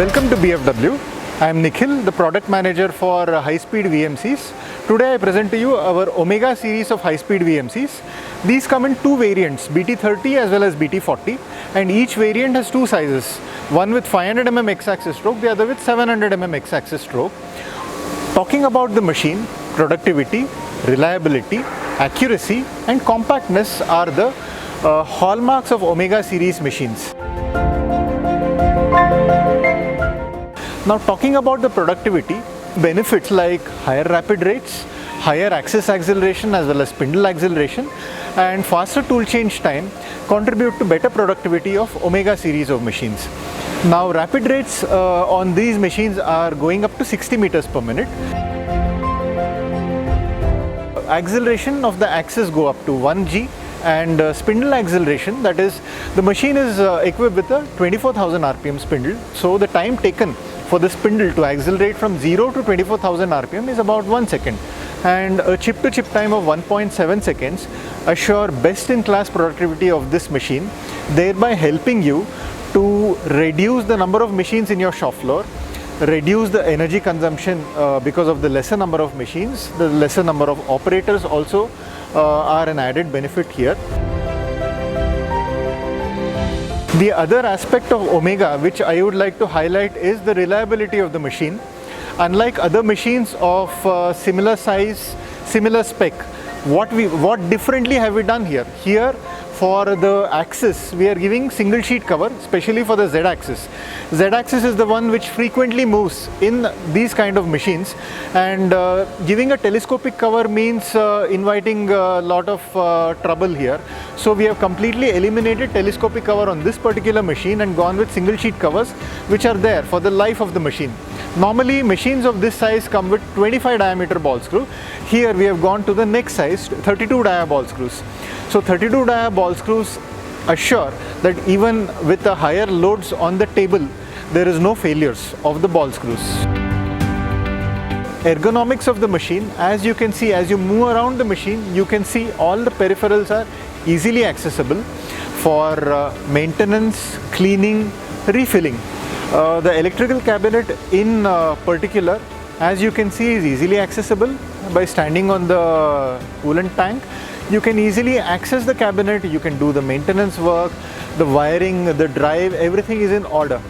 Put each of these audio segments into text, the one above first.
Welcome to BFW. I am Nikhil, the product manager for high-speed VMCs. Today I present to you our Omega series of high-speed VMCs. These come in two variants, BT30 as well as BT40, and each variant has two sizes, one with 500 mm X-axis stroke, the other with 700 mm X-axis stroke. Talking about the machine, productivity, reliability, accuracy and compactness are the hallmarks of Omega series machines. Now talking about the productivity, benefits like higher rapid rates, higher axis acceleration as well as spindle acceleration and faster tool change time contribute to better productivity of Omega series of machines. Now rapid rates on these machines are going up to 60 meters per minute. Acceleration of the axis go up to 1G and spindle acceleration, that is the machine is equipped with a 24,000 RPM spindle, so the time taken for the spindle to accelerate from 0 to 24,000 RPM is about 1 second, and a chip to chip time of 1.7 seconds assure best in class productivity of this machine, thereby helping you to reduce the number of machines in your shop floor, reduce the energy consumption because of the lesser number of machines. The lesser number of operators also are an added benefit here. The other aspect of Omega which I would like to highlight is the reliability of the machine. Unlike other machines of similar size, similar spec, what differently have we done here? Here for the axis we are giving single sheet cover, especially for the Z axis. Z axis is the one which frequently moves in these kind of machines, and giving a telescopic cover means inviting a lot of trouble here. So we have completely eliminated telescopic cover on this particular machine and gone with single sheet covers which are there for the life of the machine. Normally machines of this size come with 25 diameter ball screw. Here we have gone to the next size, 32 dia ball screws. So 32 dia ball screws assure that even with the higher loads on the table, there is no failures of the ball screws. Ergonomics of the machine, as you can see, as you move around the machine, you can see all the peripherals are easily accessible for maintenance, cleaning, refilling. The electrical cabinet in particular, as you can see, is easily accessible by standing on the coolant tank. You can easily access the cabinet, you can do the maintenance work, the wiring, the drive, everything is in order.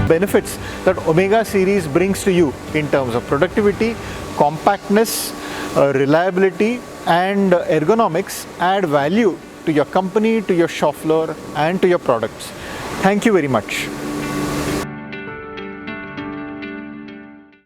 Benefits that Omega series brings to you in terms of productivity, compactness, reliability and ergonomics add value to your company, to your shop floor and to your products. Thank you very much.